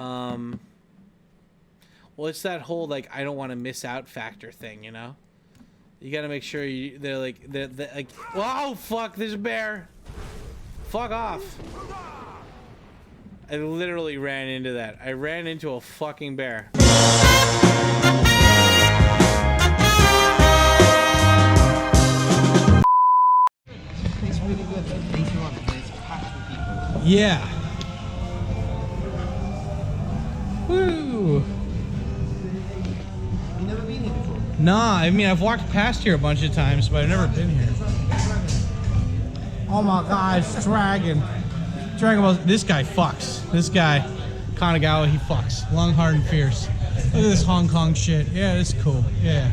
Well, it's that whole like I don't want to miss out factor thing, you know. You got to make sure they're like whoa, fuck, there's a bear. Fuck off. I literally ran into that. I ran into a fucking bear. It's really good though. Later on, it's packed with people. Yeah. Woo. You never been here before? Nah, I mean I've walked past here a bunch of times, but I've never been here. Oh my God, it's Dragon. Dragon Ball. This guy fucks. This guy, Kanagawa, he fucks. Long, hard, and fierce. Look at this Hong Kong shit. Yeah, it's cool. Yeah.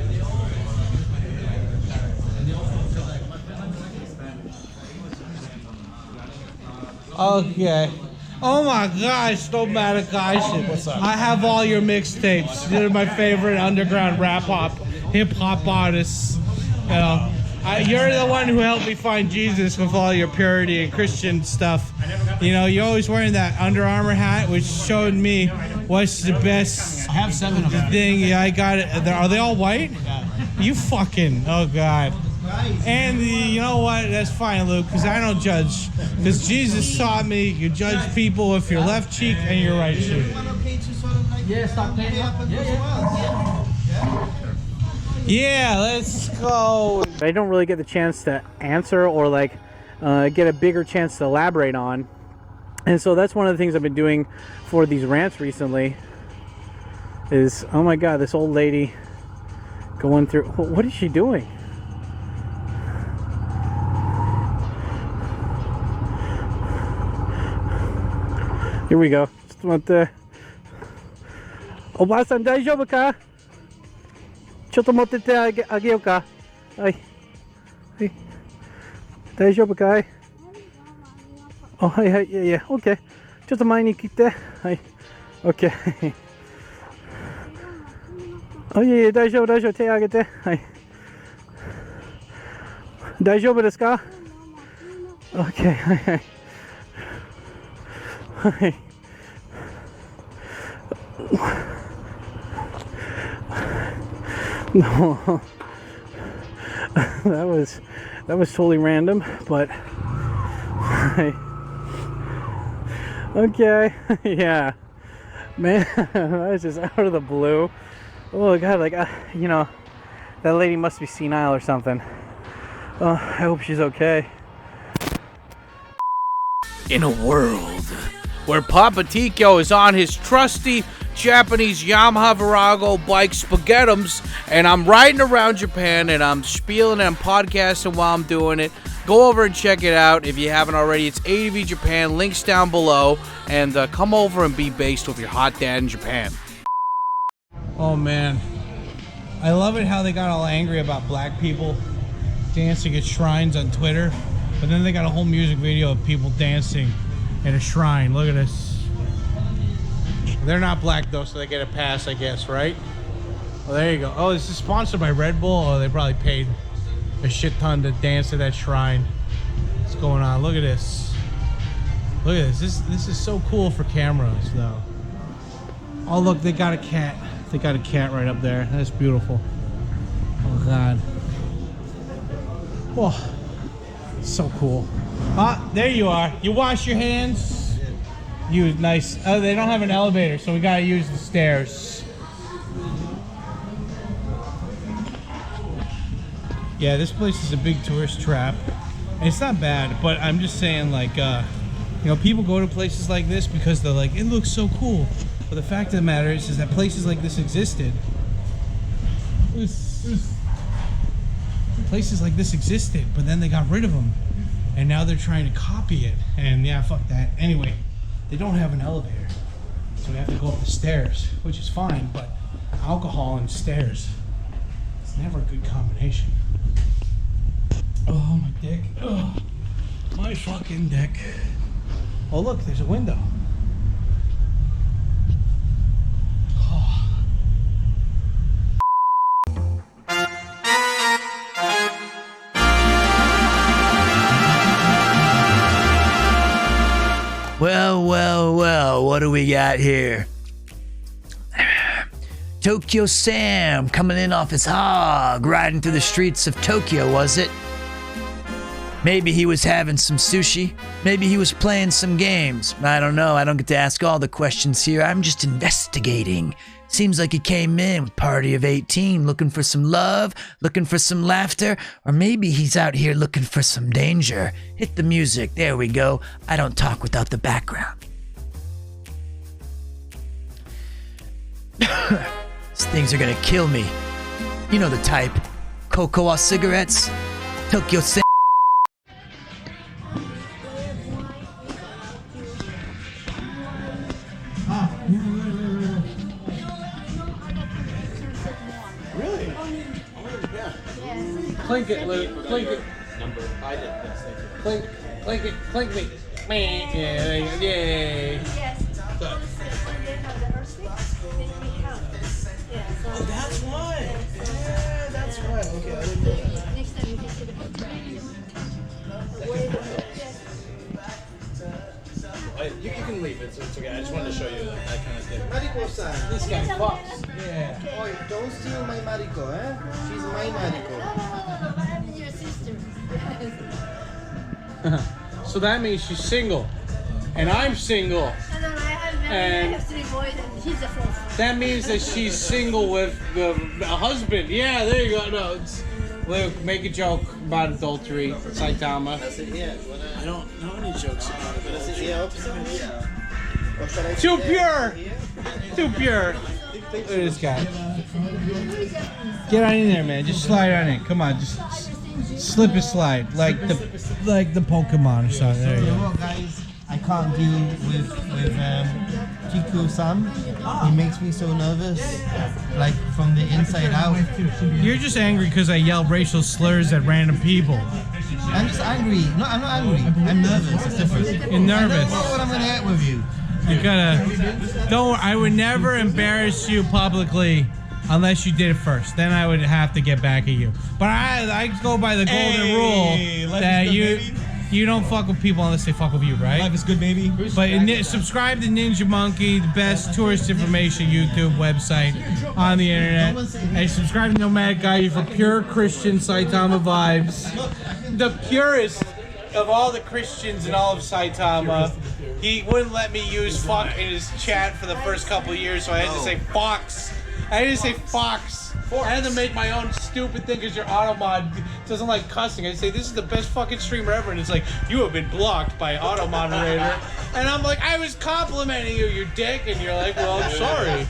Okay. Oh my gosh, nomadicgaijin. What's up? I have all your mixtapes. They're my favorite underground rap hip hop artists. You know, you're the one who helped me find Jesus with all your purity and Christian stuff. You know, you're always wearing that Under Armour hat, which showed me what's the best. I have 7 of them. Thing. Yeah, I got it. Are they all white? Yeah. You fucking. Oh God. And you know what? That's fine, Luke, because I don't judge. Because Jesus taught me you judge people with your left cheek and your right cheek. Yeah, stop paying up. Yeah, let's go. I don't really get the chance to answer or like get a bigger chance to elaborate on. And so that's one of the things I've been doing for these rants recently is, oh my God, this old lady going through, what is she doing? Here we go. Just want to... Oba-san, daijoubu ka? Chotto mottete ageo ka? Hai. Hai. Daijoubu ka? Oh, hai, hai, yeah. Okay. Chotto mae ni kite. Hai. Okay. Oh, yeah, daijoubu, daijoubu. Te agete. Hai. Daijoubu desu ka? Okay. Hai, hai. No, that was totally random, but okay, yeah, man, that was just out of the blue. Oh God, like you know, that lady must be senile or something. I hope she's okay. In a world where Papa Tikyo is on his trusty Japanese Yamaha Virago bike spaghettums, and I'm riding around Japan and I'm spieling and I'm podcasting while I'm doing it. Go over and check it out if you haven't already. It's ADV Japan, links down below, and come over and be based with your hot dad in Japan. Oh man, I love it how they got all angry about black people dancing at shrines on Twitter, but then they got a whole music video of people dancing at a shrine. Look at this. They're not black though, so they get a pass, I guess, right? Well, there you go. Oh, this is sponsored by Red Bull. Oh, they probably paid a shit ton to dance at that shrine. What's going on? Look at this. Look at this. This is so cool for cameras, though. Oh, look, they got a cat. They got a cat right up there. That's beautiful. Oh God. Oh, so cool. Ah, there you are. You wash your hands. You nice. Oh, they don't have an elevator, so we gotta use the stairs. Yeah, this place is a big tourist trap. And it's not bad, but I'm just saying, like, you know, people go to places like this because they're like, it looks so cool. But the fact of the matter is that places like this existed. Places like this existed, but then they got rid of them. And now they're trying to copy it. And yeah, fuck that. Anyway, they don't have an elevator. So we have to go up the stairs, which is fine, but alcohol and stairs, it's never a good combination. Oh, my dick. Oh, my fucking dick. Oh, look, there's a window. Well, what do we got here? TkyoSam coming in off his hog, riding through the streets of Tokyo, was it? Maybe he was having some sushi. Maybe he was playing some games. I don't know. I don't get to ask all the questions here. I'm just investigating. Seems like he came in with party of 18, looking for some love, looking for some laughter, or maybe he's out here looking for some danger. Hit the music. There we go. I don't talk without the background. These things are gonna kill me. You know the type. Cocoa cigarettes, TkyoSam. Clink it, Luke. Clink it. I did this. Clink it. Clink me. Yeah. Yes. So they have the earthquake, then we have. Yeah. So Oh, that's why. Yeah, that's why. Okay, I didn't know that. next time you can see the picture. Yes. You can leave it. So it's okay. I just wanted to show you that kind of thing. Mariko-san. This guy fucks. Yeah. Oi, don't steal my Mariko, eh? She's my Mariko. No. I'm your sister. Yes. So that means she's single. And I'm single. No, I have And- I have 3 boys and he's the 4th. That means that she's single with a husband. Yeah, there you go. No, Luke, make a joke about adultery, Saitama. I don't know any jokes about it. Too pure! Too pure! Look at this guy. Get on in there, man. Just slide on in. Come on, just slip and slide. Like the Pokemon or something. There you You know go. what, guys? I can't deal with TkyoSam. He makes me so nervous, like from the inside out. You're just angry because I yelled racial slurs at random people. I'm just angry. No, I'm not angry. I'm nervous. It's different. You're I don't nervous. know what I'm gonna get with you. You gotta. Don't. I would never embarrass you publicly unless you did it first. Then I would have to get back at you. But I go by the golden rule that you don't fuck with people unless they fuck with you, right? Life is good, baby. But subscribe to Ninja Monkey, the best tourist information YouTube website on the internet. And subscribe to Nomadic Guy for pure Christian Saitama vibes. The purest of all the Christians in all of Saitama. He wouldn't let me use fuck in his chat for the first couple of years, so I had to say fox. I had to say fox. I had to make my own stupid thing because your automod doesn't like cussing. I say, this is the best fucking streamer ever. And it's like, you have been blocked by auto moderator. And I'm like, I was complimenting you, you dick. And you're like, well, I'm sorry.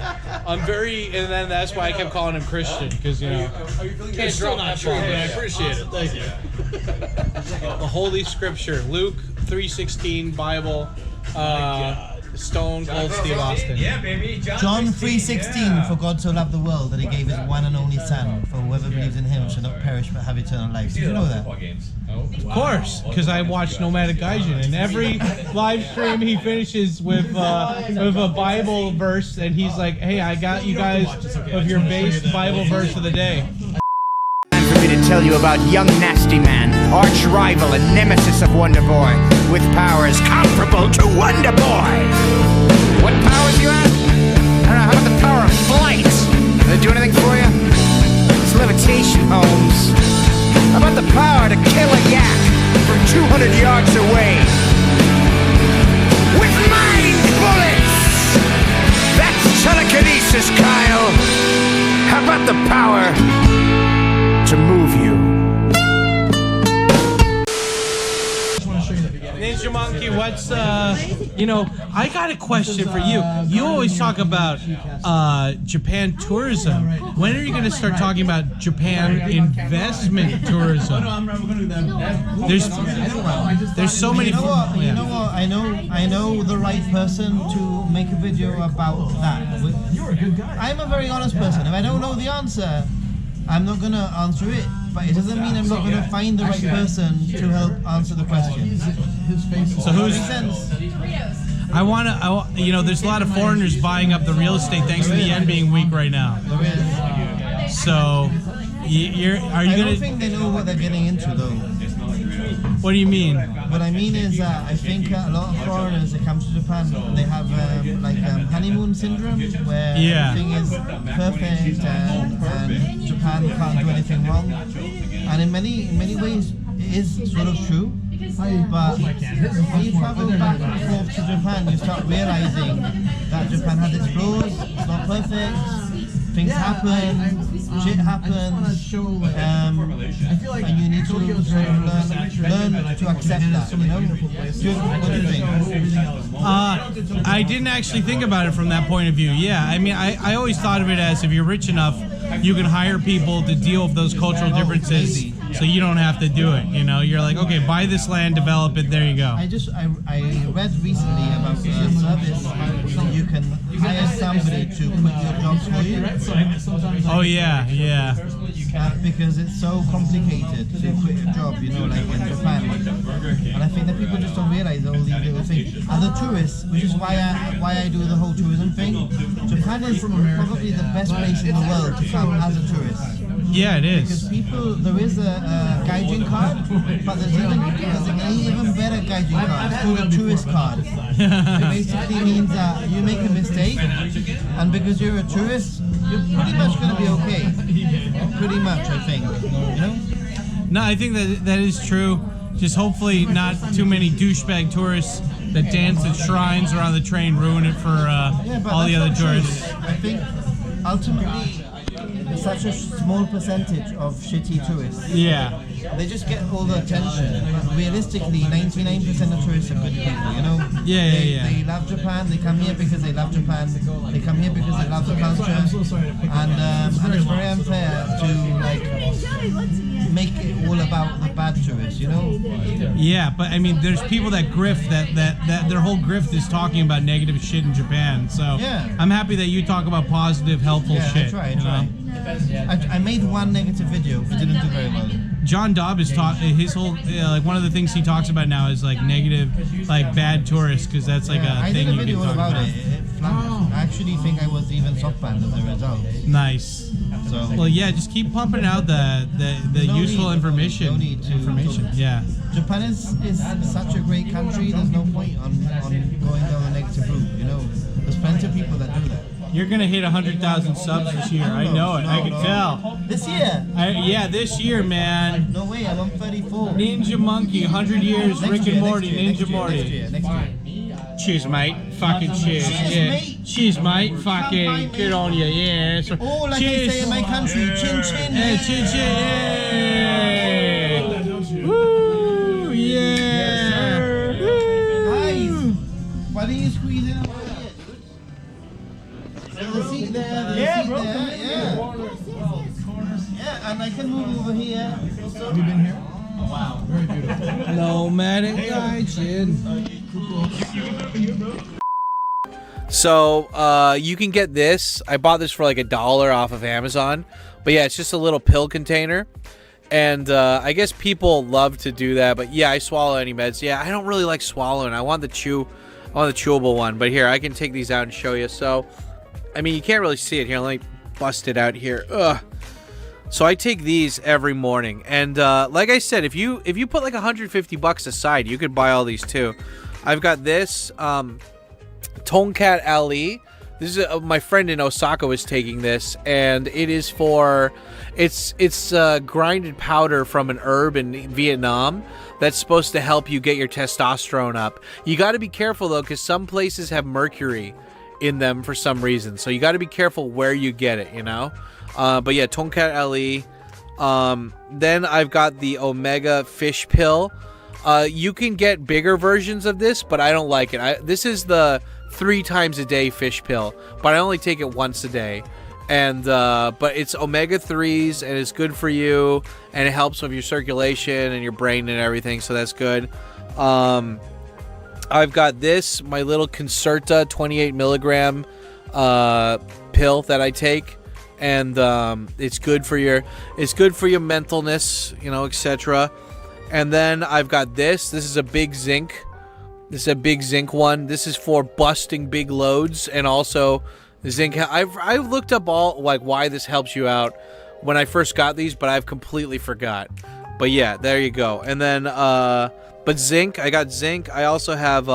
I'm very, and then that's why I kept calling him Christian. Because, you know, It's still not true, but I appreciate it. Thank you. the Holy Scripture, Luke 3:16, Bible, Stone Cold Steve Austin. Yeah, baby. John 3:16, for God so loved the world that he gave his one and only Son, for whoever believes in him shall not perish but have eternal life. Did you know that? Of course, because I watch Nomadic Gaijin, and every live stream he finishes with a Bible verse, and he's like, "Hey, I got you guys with your base Bible verse of the day." For me to tell you about young nasty man, arch rival and nemesis of Wonder Boy, with powers comparable to Wonder Boy. What powers you have? I don't know. How about the power of flight? Does it do anything for you? It's levitation, Holmes. How about the power to kill a yak from 200 yards away with mind bullets? That's telekinesis, Kyle. How about the power to move you? Ninja Monkey, what's I got a question for you. You always talk about Japan tourism. When are you going to start talking about Japan investment tourism? There's so many. You know what? I know the right person to make a video about that. You're a good guy. I'm a very honest person. If I don't know the answer, I'm not gonna answer it, but it doesn't mean I'm not gonna find the right person to help answer the question. So who's? Makes sense. There's a lot of foreigners buying up the real estate thanks to the yen being weak right now. So, are you I don't gonna? think they know what they're getting into though. What do you mean? What I mean is that I think a lot of foreigners that come to Japan, they have honeymoon syndrome, where everything is perfect and Japan can't do anything wrong. And in many ways, it is sort of true. But when you travel back and forth to Japan, you start realizing that Japan has its flaws. It's not perfect. Things happen, shit happens, and you need to learn to accept that, you know? What do you think? I didn't actually think about it from that point of view. Yeah, I mean, I always thought of it as if you're rich enough, you can hire people to deal with those cultural differences, so you don't have to do it, you know? You're like, okay, buy this land, develop it, there you go. I read recently about a service so you can hire somebody to quit your jobs for you. Oh yeah. Because it's so complicated to quit a job, you know, like in Japan. And I think that people just don't realize all these little things. And the tourists, which is why I do the whole tourism thing, Japan is probably the best place in the world to come as a tourist. Yeah, it Because is. there is a Gaijin card, but there's an even better Gaijin card. It's called a tourist card. It basically means that you make a mistake, and because you're a tourist, you're pretty much going to be okay. Pretty much, I think. You know? No, I think that is true. Just hopefully not too many douchebag tourists that dance at shrines around the train ruin it for all the other tourists. I think ultimately it's such a small percentage of shitty tourists. Yeah. They just get all the attention. Realistically, 99% of tourists are good people, you know? They love Japan, they come here because they love Japan, they come here because they love the culture, and it's very unfair to make it all about the bad tourists, you know? Yeah, but I mean, there's people that grift that their whole grift is talking about negative shit in Japan, so I'm happy that you talk about positive, helpful shit. I try. I made one negative video, it didn't do very well. John Dobb is his whole like one of the things he talks about now is like negative, like bad tourists, because that's like a thing you can talk about. I actually think I was even soft banned as a result. Nice. So well, yeah, just keep pumping out the useful information. Yeah. Japan is such a great country. There's no point on going down the negative route. You know, there's plenty of people that do that. You're gonna hit 100,000 subs this year. I know it. I can tell. This year? Yeah, this year, man. No way. I'm on 34. Ninja Monkey, 100 years. Rick and Morty, Ninja Morty. Next year. Cheers, mate. Fucking cheers. Mate. Cheers, mate. Fucking good on you. Yeah. Oh, like I say in my country, chin chin. Yeah, chin chin. Yeah. Woo. Yeah. Nice. Why don't you squeeze in? There's a seat there. Yeah, and I can move over here. Have you been here? Oh, wow. Very beautiful. Nomadic Gaijin. So you can get this. I bought this for like $1 off of Amazon. But yeah, it's just a little pill container. And I guess people love to do that. But yeah, I swallow any meds. Yeah, I don't really like swallowing. I want the chewable one. But here, I can take these out and show you. So, I mean, you can't really see it here. Let me bust it out here. Ugh. So I take these every morning, and like I said, if you put like $150 aside, you could buy all these too. I've got this Tonkat Ali. This is my friend in Osaka was taking this, and it is for it's grinded powder from an herb in Vietnam that's supposed to help you get your testosterone up. You got to be careful though, because some places have mercury in them for some reason, so you got to be careful where you get it, you know. But yeah, Tonkat Ali. Then I've got the Omega fish pill. You can get bigger versions of this, but I don't like it. This is the 3 times a day fish pill, but I only take it once a day. And but it's omega-3s, and it's good for you, and it helps with your circulation and your brain and everything, so that's good. I've got this, my little Concerta 28 milligram pill that I take. And it's good for your mentalness, you know, etc. And then I've got this. This is a big zinc. This is a big zinc one. This is for busting big loads, and also zinc. I've looked up all like why this helps you out when I first got these, but I've completely forgot. But yeah, there you go. And then, but zinc, I got zinc. I also have,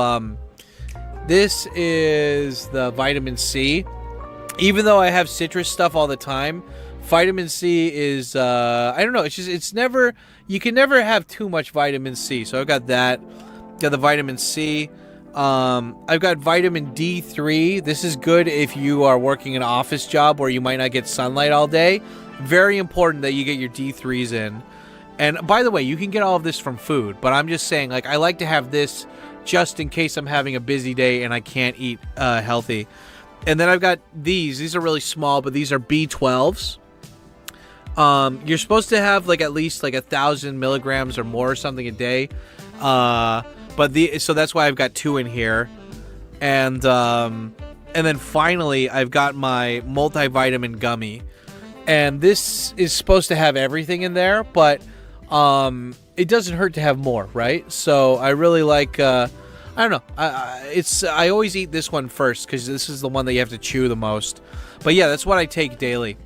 this is the vitamin C. Even though I have citrus stuff all the time, vitamin C is, I don't know, it's just, it's never, you can never have too much vitamin C. So I've got that, got the vitamin C. I've got vitamin D3. This is good if you are working an office job where you might not get sunlight all day. Very important that you get your D3s in. And by the way, you can get all of this from food, but I'm just saying, like, I like to have this just in case I'm having a busy day and I can't eat healthy. And then I've got these. These are really small, but these are B12s. You're supposed to have like at least like 1,000 milligrams or more or something a day. So that's why I've got 2 in here. And then finally I've got my multivitamin gummy. And this is supposed to have everything in there, but it doesn't hurt to have more, right? So I really like, I don't know. I always eat this one first because this is the one that you have to chew the most. But yeah, that's what I take daily.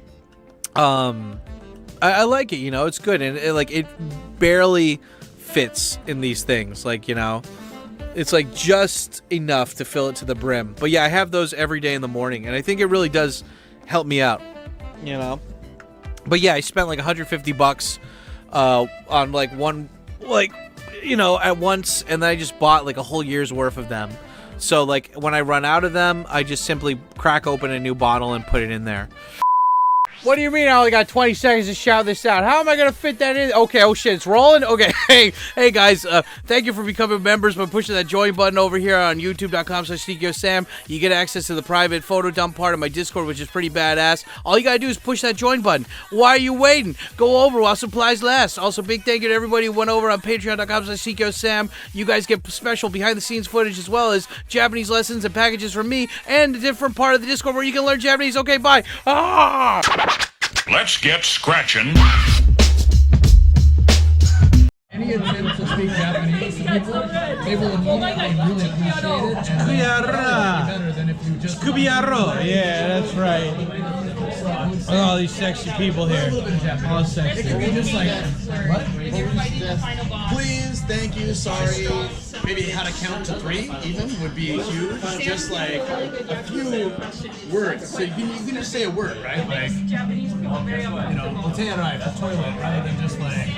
I like it, you know, it's good. And it barely fits in these things. Like, you know, it's like just enough to fill it to the brim. But yeah, I have those every day in the morning. And I think it really does help me out, you know. But yeah, I spent like $150 on like one, like, you know, at once, and then I just bought like a whole year's worth of them. So like when I run out of them, I just simply crack open a new bottle and put it in there. What do you mean I only got 20 seconds to shout this out? How am I going to fit that in? Okay, oh shit, it's rolling? Okay, hey guys, thank you for becoming members by pushing that join button over here on youtube.com/TkyoSam. You get access to the private photo dump part of my Discord, which is pretty badass. All you got to do is push that join button. Why are you waiting? Go over while supplies last. Also, big thank you to everybody who went over on patreon.com/TkyoSam. You guys get special behind-the-scenes footage as well as Japanese lessons and packages from me and a different part of the Discord where you can learn Japanese. Okay, bye. Let's get scratching. Any attempt to speak Japanese to people, they will immediately really appreciate it. And better than if you just... Yeah, that's right. Look at all these sexy people here. All sexy. It could be just like, what? Please, thank you, sorry. Maybe how to count to 3 even would be huge. Just like a few words. So you can just say a word, right? Like, you know, otearai for toilet, rather than just like,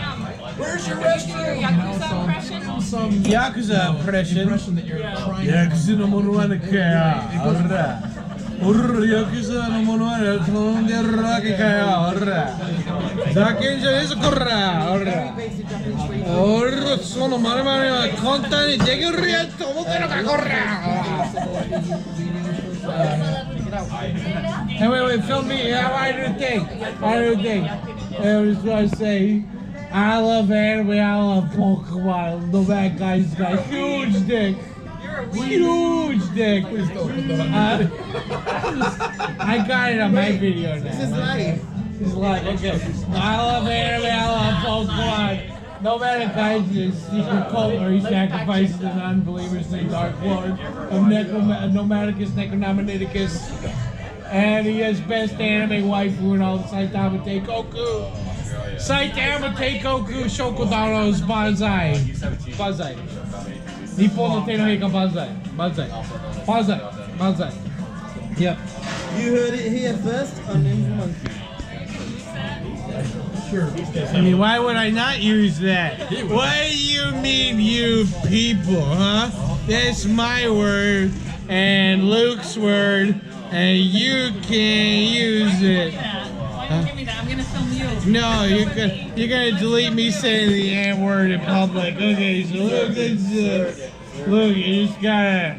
where's your restroom? You know, some Yakuza impression. That you're trying Yakuza no mono wa kaya. Yakuza no mono wa tonderu wake kaya. Zaken ja nesu korra. Ora, sono mare wa kontan ni dekiru ya to omotte no ka korra. Hey, wait, film me. I do the thing. I just want to say, I love anime, I love Pokemon, Nomadic guys, huge dick. Huge dick. I got it on my video now. This is live. This is live, okay. I love anime, I love Pokemon. Nomadic Gaijin is a secret cult where he sacrifices the non-believers to the Dark Lord of Nomadicus, Necronominaticus. And he has best anime waifu and all the Saitama Teikoku. Saitama Teikoku Shokodano's Banzai. Banzai. Nippon no te no heika Banzai. Banzai. Yep. You heard it here first on Ninja Monkey. Sure. I mean, why would I not use that? What do you mean, you people, huh? That's my word and Luke's word, and you can't use it. Why don't you give me that? I'm gonna film you. No, you're gonna delete me saying the N word in public. Okay, so look, you just gotta.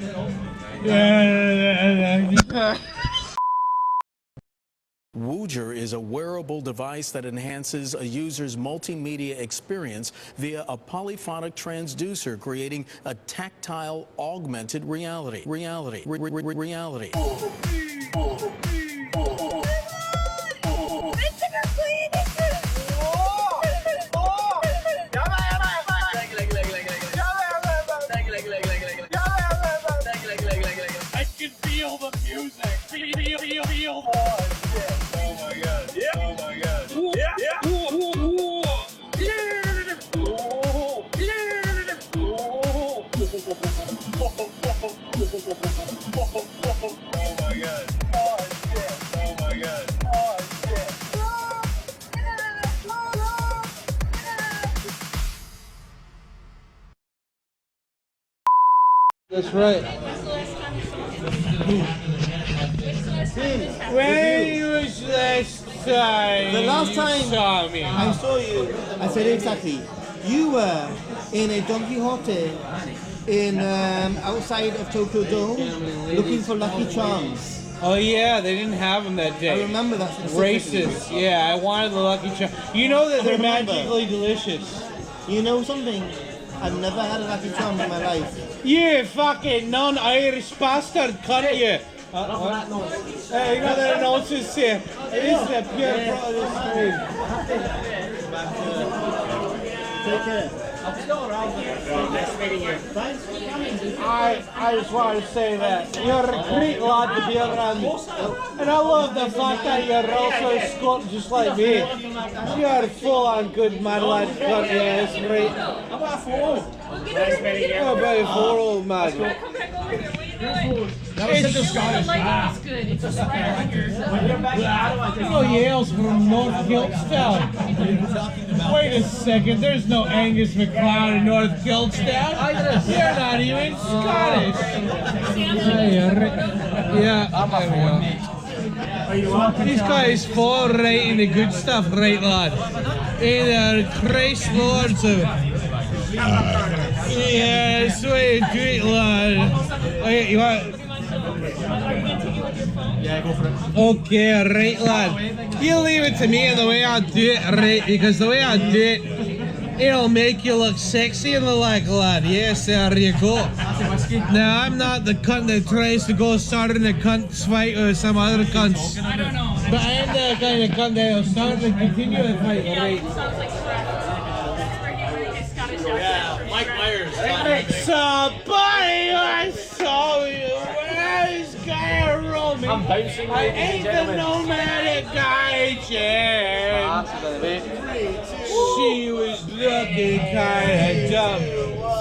Wooger is a wearable device that enhances a user's multimedia experience via a polyphonic transducer, creating a tactile augmented reality. I can feel the music. Feel. Oh my god. Yeah. Oh my god. Yeah. That's right. When was last time? The last time saw me. I saw you, I said exactly. You were in a Don Quixote in outside of Tokyo Dome looking for Lucky Charms. Oh yeah, they didn't have them that day. I remember that specifically. Racist. Yeah, I wanted the Lucky Charm. You know that they're magically delicious. You know something? I've never had a Lucky Charm in my life. You fucking non-Irish bastard, cunt you! Hey, you know that nonsense here. It is the pure product of Take care. I just wanted to say that you're a great lad to be around, and I love the fact that you're also a Scot just like me. You're full on good man lad, yeah, that's great. How about a 4? How about a 4, old man? That was such a Scottish. It's good. It's just right here. Oh, Yale's from North Kiltstown. Wait a second, there's no Angus MacLeod in North Kiltstown. You're not even Scottish. Yeah, I'm a 4. These guys fall right in the good stuff, right, lad? In the Christ Lords of. Yeah, that's way great, lad. Okay, you want. Yeah, go for it. Okay, right, lad. You leave it to me and the way I do it, right? Because the way I do it, it'll make you look sexy and the like, lad. Yes, there you go. Now, I'm not the cunt that tries to go start in a cunt fight with some other cunts. I don't know. But I am the kind of cunt that will start and continue the fight, right? Sounds like Scottish. Yeah, Mike Myers. Somebody I saw you. Where's guy roaming? I'm bouncing. I ain't the nomadic Gaijin. She was looking kinda dumb.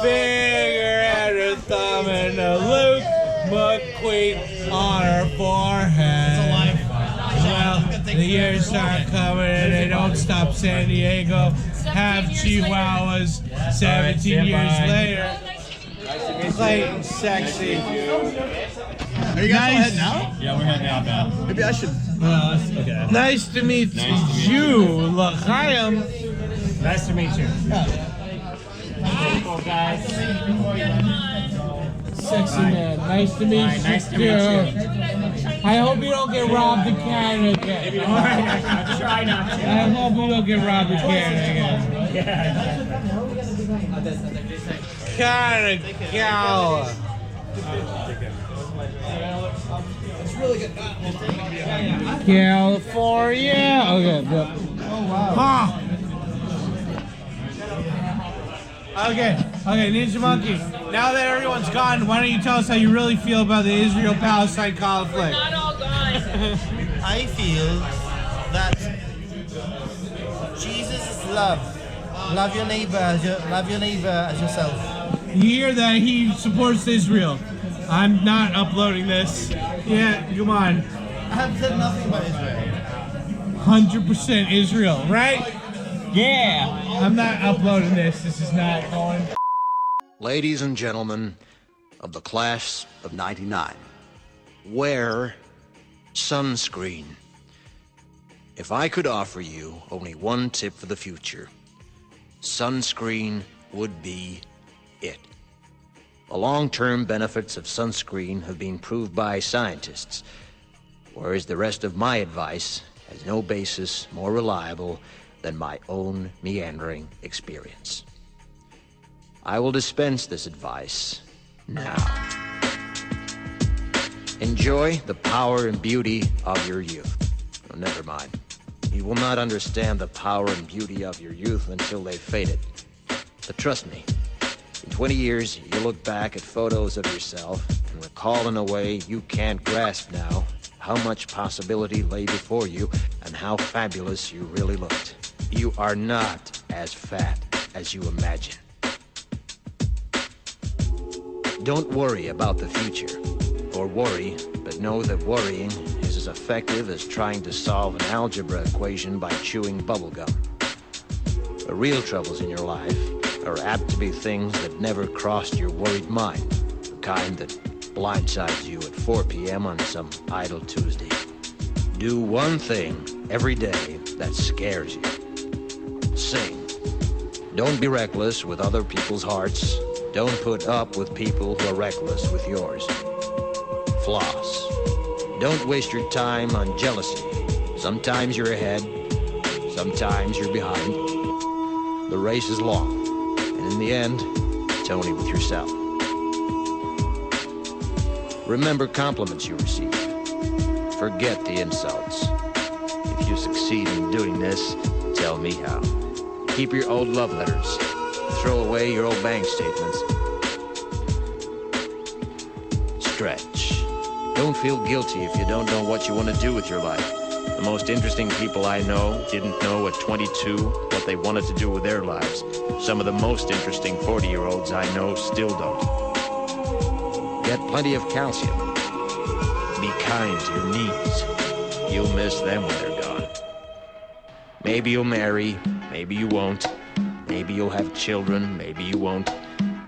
Finger at her thumb and a Luke McQueen on her forehead. Well, the years start coming and they don't stop. San Diego have chihuahuas 17 years later. Clayton, sexy. Are you guys all heading out? Yeah, we're heading out now. Maybe I should. Okay. Nice to meet you, L'chaim. Nice to meet you. Cool, guys. Sexy man. Nice to meet you. Nice to meet you. I hope you don't get robbed in Canada again. I'll try not to. I hope you don't get robbed in Canada again. Canada. It's really good. California. Okay. Oh wow. Okay. Ninja Monkey. Now that everyone's gone, why don't you tell us how you really feel about the Israel-Palestine conflict? Not all gone. I feel that Jesus is love. Love your neighbor as yourself. You hear that he supports Israel. I'm not uploading this. Yeah, come on. I have said nothing about Israel. 100% Israel, right? Yeah. I'm not uploading this. This is not going. Ladies and gentlemen of the class of '99, wear sunscreen. If I could offer you only one tip for the future, sunscreen would be it. The long-term benefits of sunscreen have been proved by scientists, whereas the rest of my advice has no basis more reliable than my own meandering experience. I will dispense this advice now. Enjoy the power and beauty of your youth. Oh, never mind. You will not understand the power and beauty of your youth until they've faded. But trust me, in 20 years, you'll look back at photos of yourself and recall in a way you can't grasp now how much possibility lay before you and how fabulous you really looked. You are not as fat as you imagine. Don't worry about the future, or worry, but know that worrying is as effective as trying to solve an algebra equation by chewing bubblegum. The real troubles in your life are apt to be things that never crossed your worried mind. kind that blindsides you at 4 p.m. on some idle Tuesday. Do one thing every day that scares you. Sing. Don't be reckless with other people's hearts. Don't put up with people who are reckless with yours. Floss. Don't waste your time on jealousy. Sometimes you're ahead, sometimes you're behind. The race is long, and in the end, it's only with yourself. Remember compliments you receive. Forget the insults. If you succeed in doing this, tell me how. Keep your old love letters. Throw away your old bank statements. Stretch. Don't feel guilty if you don't know what you want to do with your life. The most interesting people I know didn't know at 22 what they wanted to do with their lives. Some of the most interesting 40-year-olds I know still don't. Get plenty of calcium. Be kind to your knees. You'll miss them when they're gone. Maybe you'll marry, maybe you won't. Maybe you'll have children, maybe you won't.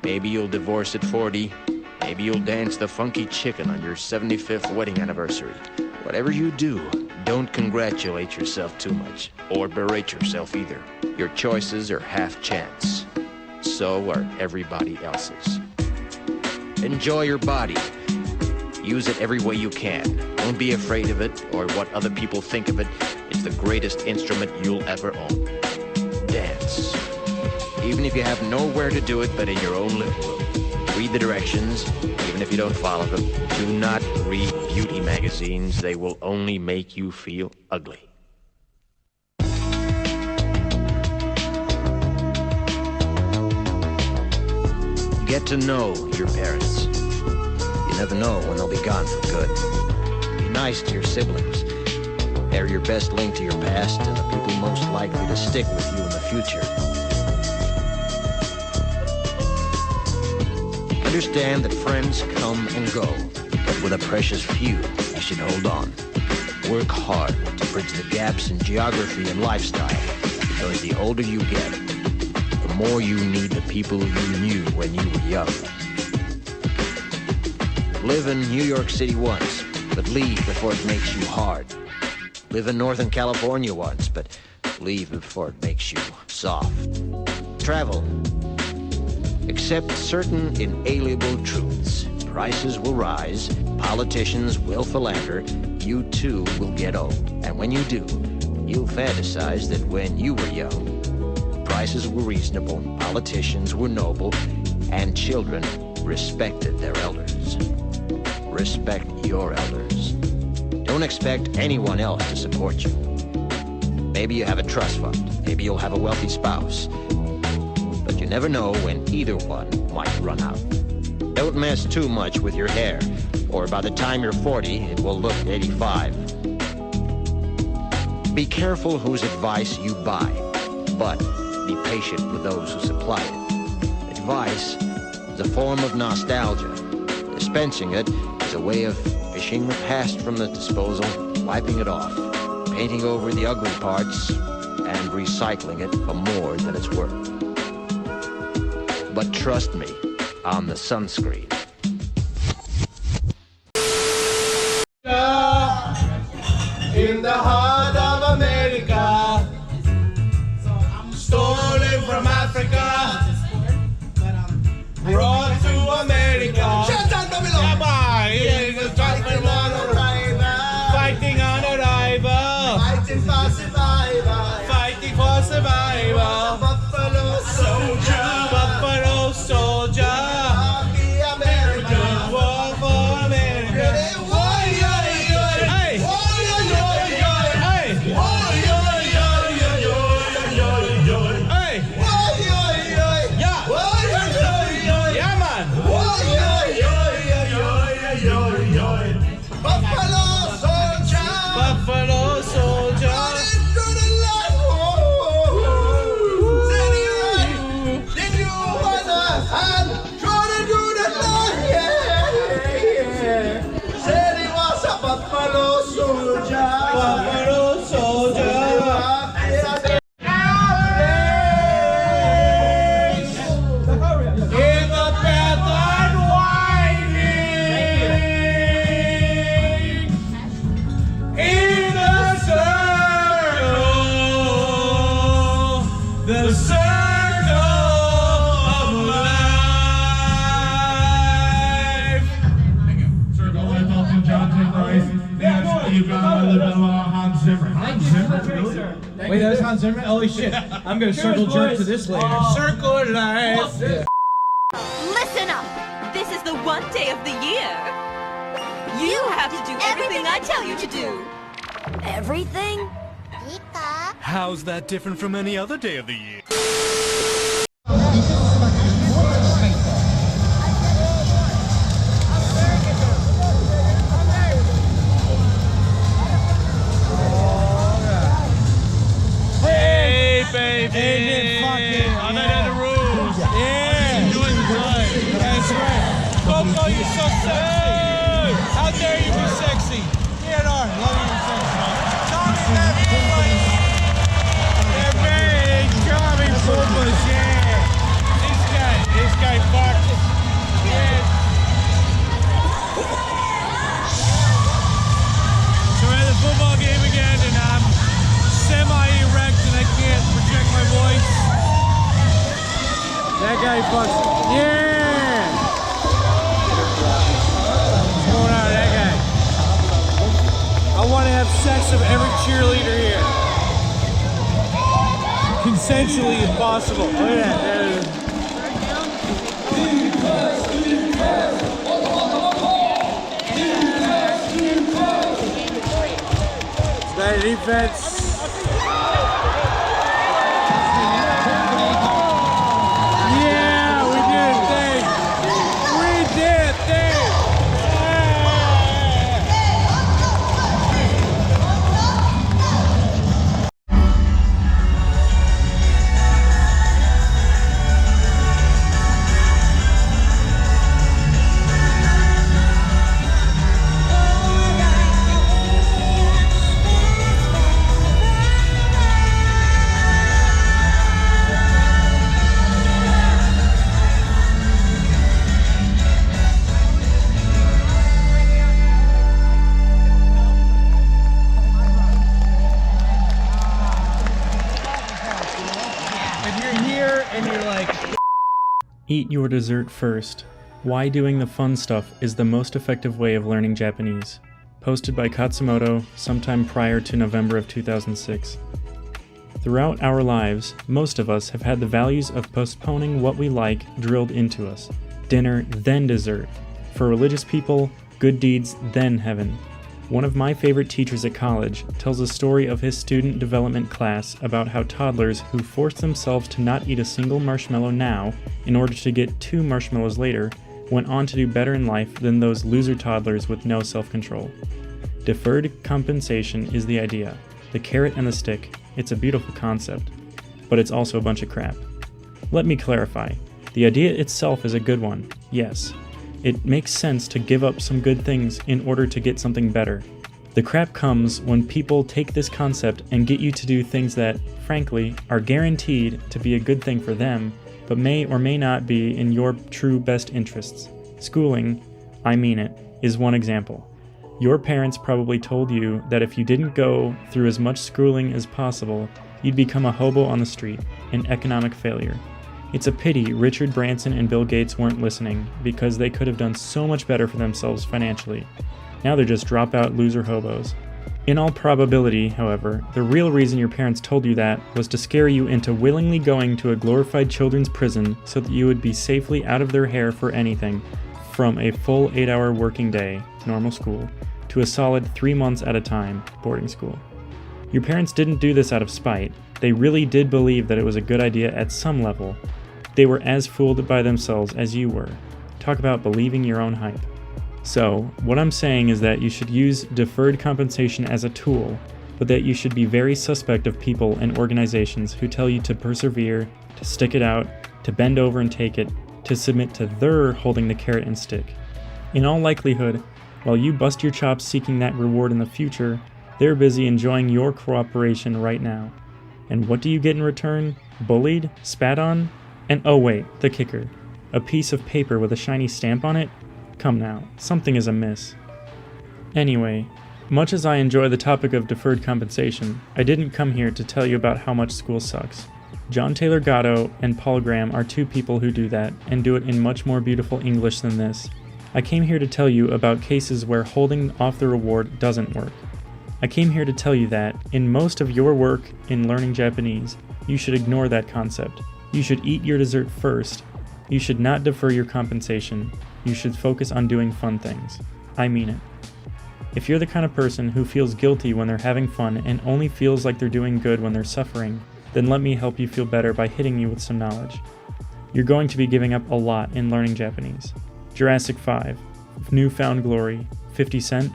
Maybe you'll divorce at 40. Maybe you'll dance the funky chicken on your 75th wedding anniversary. Whatever you do, don't congratulate yourself too much, or berate yourself either. Your choices are half chance. So are everybody else's. Enjoy your body. Use it every way you can. Don't be afraid of it or what other people think of it. It's the greatest instrument you'll ever own. Dance. Even if you have nowhere to do it but in your own living room. Read the directions, even if you don't follow them. Do not read beauty magazines. They will only make you feel ugly. Get to know your parents. You never know when they'll be gone for good. Be nice to your siblings. They're your best link to your past and the people most likely to stick with you in the future. Understand that friends come and go, but with a precious few, you should hold on. Work hard to bridge the gaps in geography and lifestyle, because the older you get, the more you need the people you knew when you were young. Live in New York City once, but leave before it makes you hard. Live in Northern California once, but leave before it makes you soft. Travel. Accept certain inalienable truths. Prices will rise, politicians will philander, you too will get old. And when you do, you'll fantasize that when you were young, prices were reasonable, politicians were noble, and children respected their elders. Respect your elders. Don't expect anyone else to support you. Maybe you have a trust fund, maybe you'll have a wealthy spouse. But you never know when either one might run out. Don't mess too much with your hair, or by the time you're 40, it will look 85. Be careful whose advice you buy, but be patient with those who supply it. Advice is a form of nostalgia. Dispensing it is a way of fishing the past from the disposal, wiping it off, painting over the ugly parts, and recycling it for more than it's worth. But trust me on the sunscreen. In the heart of America, stolen from Africa, brought to America. Fighting on arrival, fighting for survival, fighting for survival. Buffalo soldier, Buffalo soldier, the American war for America. Hey, Hans Zimmer. Hans Zimmer, really? Wait, that was Hans Zimmer? Holy shit. I'm gonna circle jerk to this later. Circle of life. Yeah. Listen up! This is the one day of the year. You have to do everything I tell you to do. Everything? How's that different from any other day of the year? Hey, baby! I'm in the room. Yeah! Enjoy the time. That's right. Coco, you're so sexy. How dare you be sexy? Yeah, no, love you, sexy. Tommy, that boy. That very charming football, yeah. This guy fucked. Yeah. So we're at the football game again, and I'm semi-erect and I can't project my voice. That guy fucks. Yeah! What's going on, that guy? I want to have sex with every cheerleader here. Consensually if possible. Look at that. It's bad defense. Eat your dessert first. Why doing the fun stuff is the most effective way of learning Japanese. Posted by Katsumoto sometime prior to November of 2006. Throughout our lives, most of us have had the values of postponing what we like drilled into us. Dinner, then dessert. For religious people, good deeds, then heaven. One of my favorite teachers at college tells a story of his student development class about how toddlers who forced themselves to not eat a single marshmallow now in order to get 2 marshmallows later went on to do better in life than those loser toddlers with no self-control. Deferred compensation is the idea. The carrot and the stick. It's a beautiful concept. But it's also a bunch of crap. Let me clarify. The idea itself is a good one, yes. It makes sense to give up some good things in order to get something better. The crap comes when people take this concept and get you to do things that, frankly, are guaranteed to be a good thing for them, but may or may not be in your true best interests. Schooling, I mean it, is one example. Your parents probably told you that if you didn't go through as much schooling as possible, you'd become a hobo on the street, an economic failure. It's a pity Richard Branson and Bill Gates weren't listening, because they could have done so much better for themselves financially. Now they're just dropout loser hobos. In all probability, however, the real reason your parents told you that was to scare you into willingly going to a glorified children's prison so that you would be safely out of their hair for anything, from a full 8-hour working day, normal school, to a solid 3 months at a time, boarding school. Your parents didn't do this out of spite. They really did believe that it was a good idea at some level. They were as fooled by themselves as you were. Talk about believing your own hype. So, what I'm saying is that you should use deferred compensation as a tool, but that you should be very suspect of people and organizations who tell you to persevere, to stick it out, to bend over and take it, to submit to their holding the carrot and stick. In all likelihood, while you bust your chops seeking that reward in the future, they're busy enjoying your cooperation right now. And what do you get in return? Bullied? Spat on? And oh wait, the kicker. A piece of paper with a shiny stamp on it? Come now, something is amiss. Anyway, much as I enjoy the topic of deferred compensation, I didn't come here to tell you about how much school sucks. John Taylor Gatto and Paul Graham are 2 people who do that, and do it in much more beautiful English than this. I came here to tell you about cases where holding off the reward doesn't work. I came here to tell you that, in most of your work in learning Japanese, you should ignore that concept. You should eat your dessert first. You should not defer your compensation. You should focus on doing fun things. I mean it. If you're the kind of person who feels guilty when they're having fun and only feels like they're doing good when they're suffering, then let me help you feel better by hitting you with some knowledge. You're going to be giving up a lot in learning Japanese. Jurassic 5, Newfound Glory, 50 Cent?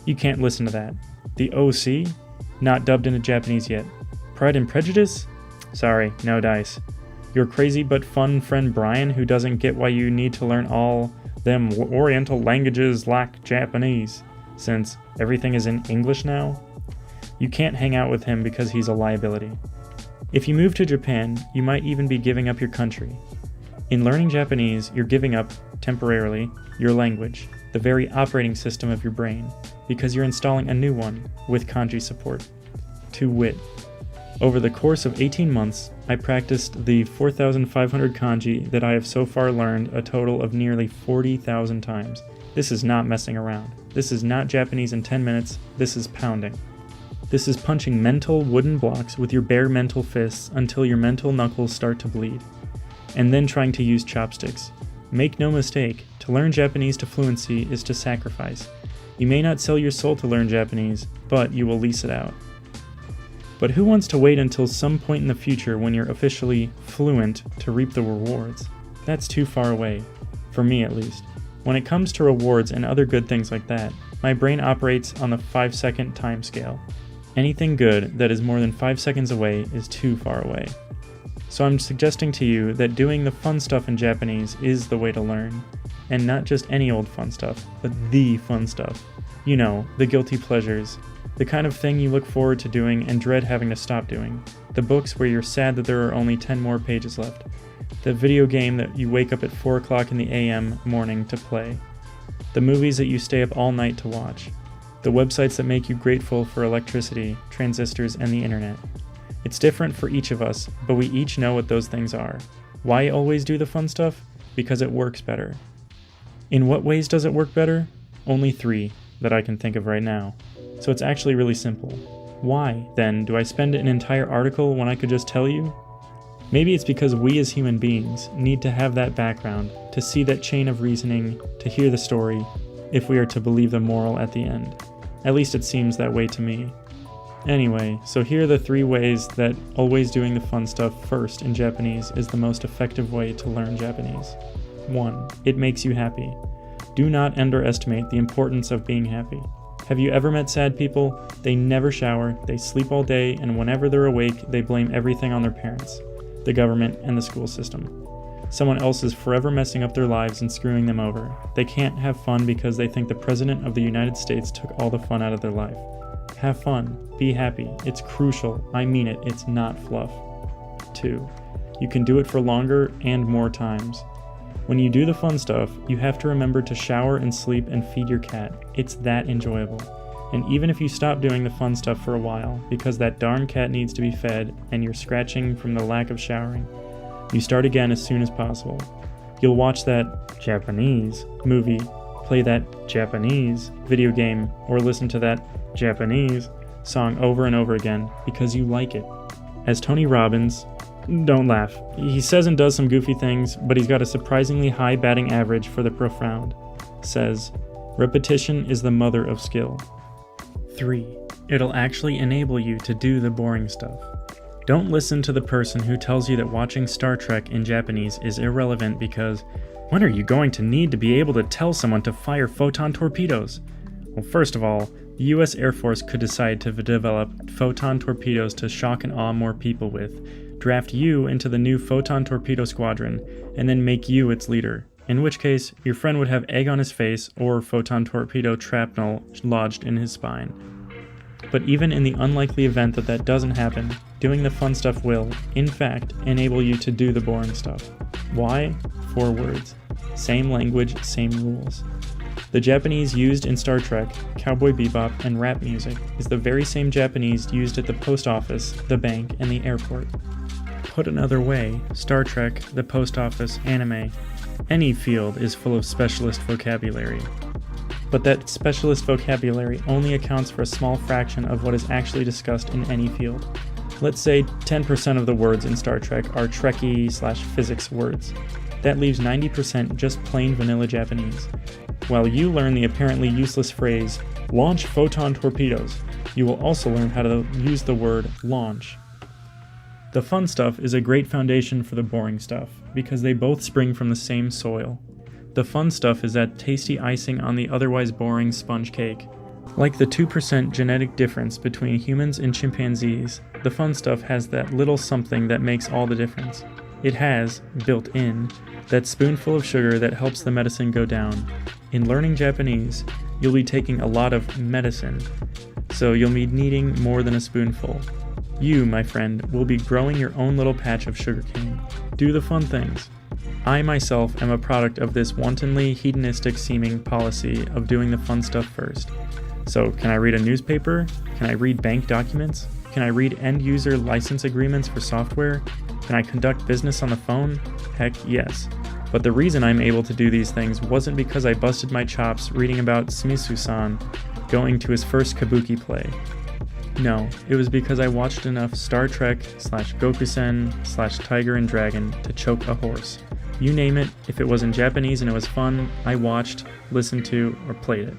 You can't listen to that. The OC? Not dubbed into Japanese yet. Pride and Prejudice? Sorry, no dice. Your crazy but fun friend Brian, who doesn't get why you need to learn all them Oriental languages like Japanese, since everything is in English now? You can't hang out with him because he's a liability. If you move to Japan, you might even be giving up your country. In learning Japanese, you're giving up, temporarily, your language, the very operating system of your brain, because you're installing a new one with kanji support. To wit, over the course of 18 months, I practiced the 4,500 kanji that I have so far learned a total of nearly 40,000 times. This is not messing around. This is not Japanese in 10 minutes, this is pounding. This is punching mental wooden blocks with your bare mental fists until your mental knuckles start to bleed, and then trying to use chopsticks. Make no mistake, to learn Japanese to fluency is to sacrifice. You may not sell your soul to learn Japanese, but you will lease it out. But who wants to wait until some point in the future when you're officially fluent to reap the rewards? That's too far away, for me at least. When it comes to rewards and other good things like that, my brain operates on the 5-second time scale. Anything good that is more than 5 seconds away is too far away. So I'm suggesting to you that doing the fun stuff in Japanese is the way to learn. And not just any old fun stuff, but the fun stuff. You know, the guilty pleasures. The kind of thing you look forward to doing and dread having to stop doing. The books where you're sad that there are only 10 more pages left. The video game that you wake up at 4 o'clock in the AM morning to play. The movies that you stay up all night to watch. The websites that make you grateful for electricity, transistors, and the internet. It's different for each of us, but we each know what those things are. Why always do the fun stuff? Because it works better. In what ways does it work better? Only 3 that I can think of right now. So it's actually really simple. Why, then, do I spend an entire article when I could just tell you? Maybe it's because we as human beings need to have that background, to see that chain of reasoning, to hear the story, if we are to believe the moral at the end. At least it seems that way to me. Anyway, so here are the 3 ways that always doing the fun stuff first in Japanese is the most effective way to learn Japanese. 1. It makes you happy. Do not underestimate the importance of being happy. Have you ever met sad people? They never shower, they sleep all day, and whenever they're awake, they blame everything on their parents, the government, and the school system. Someone else is forever messing up their lives and screwing them over. They can't have fun because they think the President of the United States took all the fun out of their life. Have fun. Be happy. It's crucial. I mean it. It's not fluff. 2. You can do it for longer and more times. When you do the fun stuff, you have to remember to shower and sleep and feed your cat. It's that enjoyable. And even if you stop doing the fun stuff for a while, because that darn cat needs to be fed and you're scratching from the lack of showering, you start again as soon as possible. You'll watch that Japanese movie, play that Japanese video game, or listen to that Japanese song over and over again because you like it. As Tony Robbins, don't laugh, he says and does some goofy things, but he's got a surprisingly high batting average for the profound, says, repetition is the mother of skill. 3. It'll actually enable you to do the boring stuff. Don't listen to the person who tells you that watching Star Trek in Japanese is irrelevant because when are you going to need to be able to tell someone to fire photon torpedoes? Well, first of all, the US Air Force could decide to develop photon torpedoes to shock and awe more people with, draft you into the new photon torpedo squadron, and then make you its leader, in which case your friend would have egg on his face or photon torpedo shrapnel lodged in his spine. But even in the unlikely event that that doesn't happen, doing the fun stuff will, in fact, enable you to do the boring stuff. Why? 4 words. Same language, same rules. The Japanese used in Star Trek, Cowboy Bebop, and rap music is the very same Japanese used at the post office, the bank, and the airport. Put another way, Star Trek, the post office, anime, any field is full of specialist vocabulary. but that specialist vocabulary only accounts for a small fraction of what is actually discussed in any field. Let's say 10% of the words in Star Trek are Trekkie/physics words. That leaves 90% just plain vanilla Japanese. While you learn the apparently useless phrase, launch photon torpedoes, you will also learn how to use the word launch. The fun stuff is a great foundation for the boring stuff, because they both spring from the same soil. The fun stuff is that tasty icing on the otherwise boring sponge cake. Like the 2% genetic difference between humans and chimpanzees, the fun stuff has that little something that makes all the difference. It has, built in, that spoonful of sugar that helps the medicine go down. In learning Japanese, you'll be taking a lot of medicine, so you'll be needing more than a spoonful. You, my friend, will be growing your own little patch of sugarcane. Do the fun things. I myself am a product of this wantonly hedonistic seeming policy of doing the fun stuff first. So, can I read a newspaper? Can I read bank documents? Can I read end-user license agreements for software? Can I conduct business on the phone? Heck yes. But the reason I'm able to do these things wasn't because I busted my chops reading about Smisu-san going to his first kabuki play. No, it was because I watched enough Star Trek/Gokusen/Tiger and Dragon to choke a horse. You name it, if it was in Japanese and it was fun, I watched, listened to, or played it.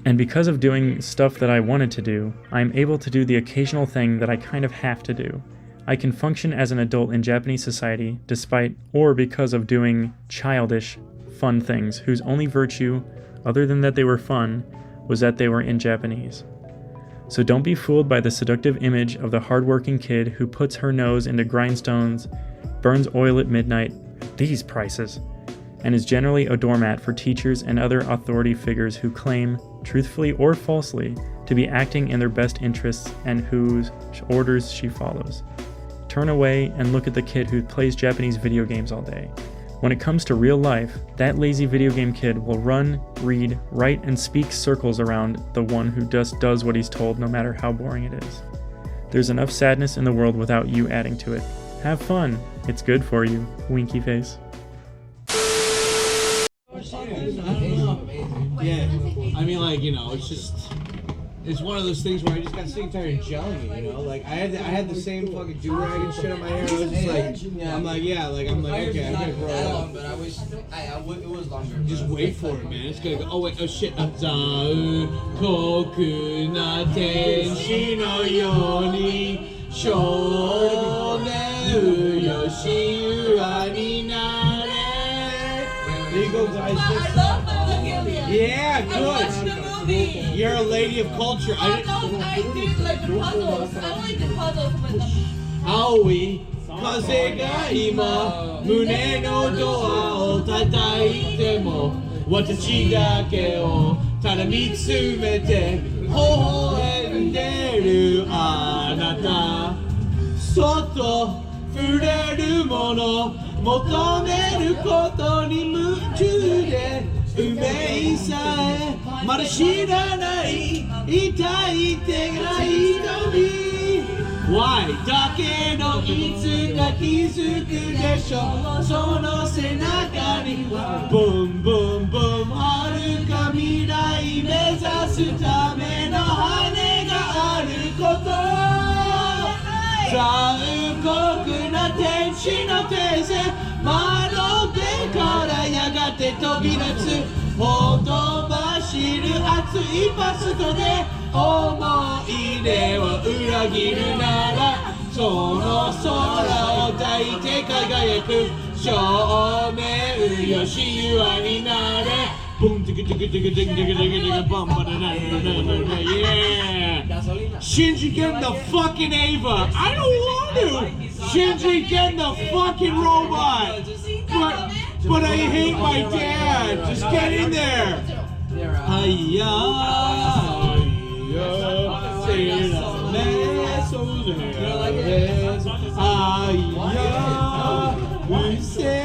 And because of doing stuff that I wanted to do, I'm able to do the occasional thing that I kind of have to do. I can function as an adult in Japanese society despite or because of doing childish, fun things whose only virtue, other than that they were fun, was that they were in Japanese. So don't be fooled by the seductive image of the hardworking kid who puts her nose into grindstones, burns oil at midnight, these prices, and is generally a doormat for teachers and other authority figures who claim, truthfully or falsely, to be acting in their best interests and whose orders she follows. Turn away and look at the kid who plays Japanese video games all day. When it comes to real life, that lazy video game kid will run, read, write, and speak circles around the one who just does what he's told no matter how boring it is. There's enough sadness in the world without you adding to it. Have fun. It's good for you. Winky face. Yeah, I mean, like, you know, it's one of those things where I just got sick and tired of gelling it, you know? Like, I had the same fucking do-rag and shit on my hair. I was just like, I'm like, okay, I gotta grow it out. But it was longer. Just wait for it, man. It's gonna go, oh shit. Zau koku na tenshi no yoni shoneu yoshi wa ni nare. There you go, guys. Yeah, good. You're a lady of culture. I did like the puzzles. I only did puzzles with them. Aoi, kaze ga ima, mune no doa o tataite mo, watashi dake o tada mitsumete, hohoenderu anata, soto fureru mono, motomeru koto ni mutsu de, 運命さえまだ知らない痛い手がいたに Why だけどいつか気づくでしょその背中にブンブンブン遥か未来目指すための羽があること残酷な天使の手勢窓辺からやがて飛び出すほとばしる熱いパストで思い出を裏切るならその空を抱いて輝く照明よしゆわになれBoom, digga, digga, digga, digga, digga, digga, digga, bum, ba, da, da, da, da, da, yeah. Shinji, get in the fucking Ava. I don't want to. Shinji, get in the fucking robot. But I hate my dad. Just get in there. Hiya, hiya, say the mess, oh, there. Hiya, we say.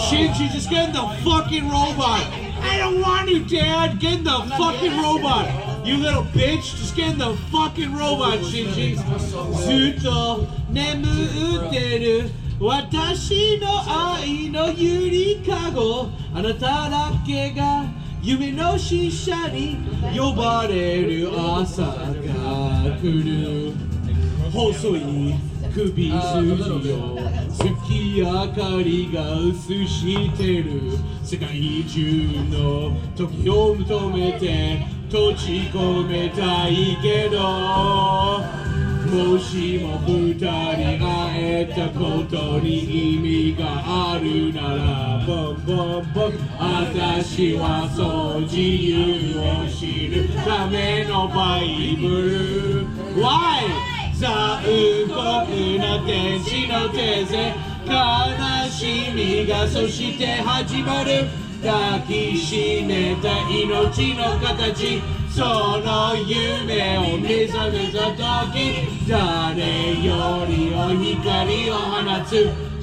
Shinji, just get in the fucking robot. I don't want you, Dad. Get in the fucking robot. You little bitch, just get in the fucking robot, Shinji. Zuto nemu uteru watashi no ai no yuri kago anata dake ga yume no shisha ni yobareru asa ga kuru. Hosoi kubi suji yo tsuki akari ga usu shiteru sekai juu no toki o mutomete 閉じ込めたいけどもしも二人会えたことに意味があるならボンボンボン私はそう自由を知るためのバイブル Why? 残酷な天使の手勢悲しみがそして始まる抱きしめた命の形その夢を目覚めた時誰よりも光を放つ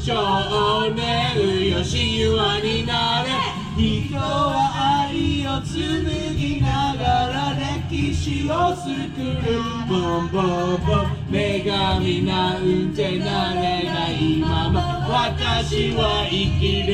少年よ神話になれ人は愛を紡ぎながら歴史を作るボンボンボン女神なんてなれないまま私は生きる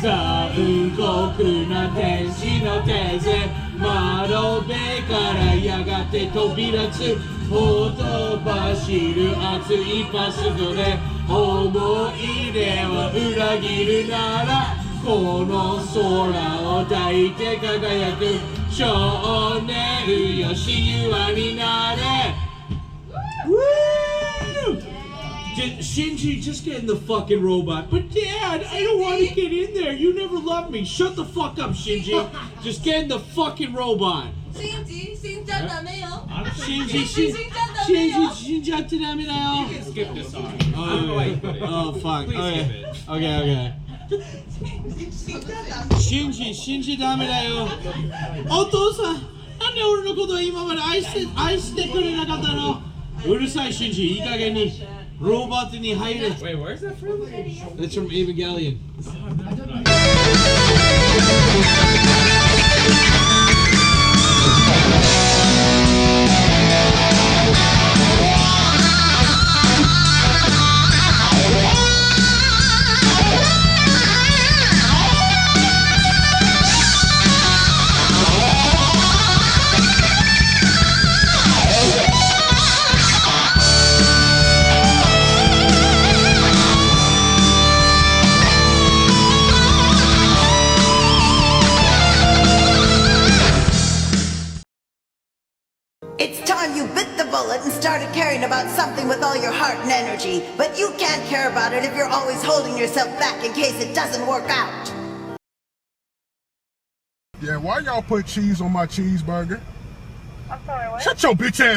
残酷な天使の手勢窓辺からやがて飛び立つほとばしる熱いパスコで思い出を裏切るならこの空を抱いて輝く少年よ神話になれ Shinji, just get in the fucking robot. But Dad, I don't want to get in there. You never loved me. Shut the fuck up, Shinji. Just get in the fucking robot. Shinji, Shinja ダメよ。 Shinji, Shinja ってダメだよ。 You can skip this song. Oh, fuck. Okay. Shinji ダメだよ。お父さん、なんで俺のことを今まで愛してくれなかったの？うるさい、Shinji、いい加減に。 Robotに入れ。 Wait, where's that from? That's from Evangelion. It's time you bit the bullet and started caring about something with all your heart and energy. But you can't care about it if you're always holding yourself back in case it doesn't work out. Yeah, why y'all put cheese on my cheeseburger? I'm sorry, what? Shut your bitch ass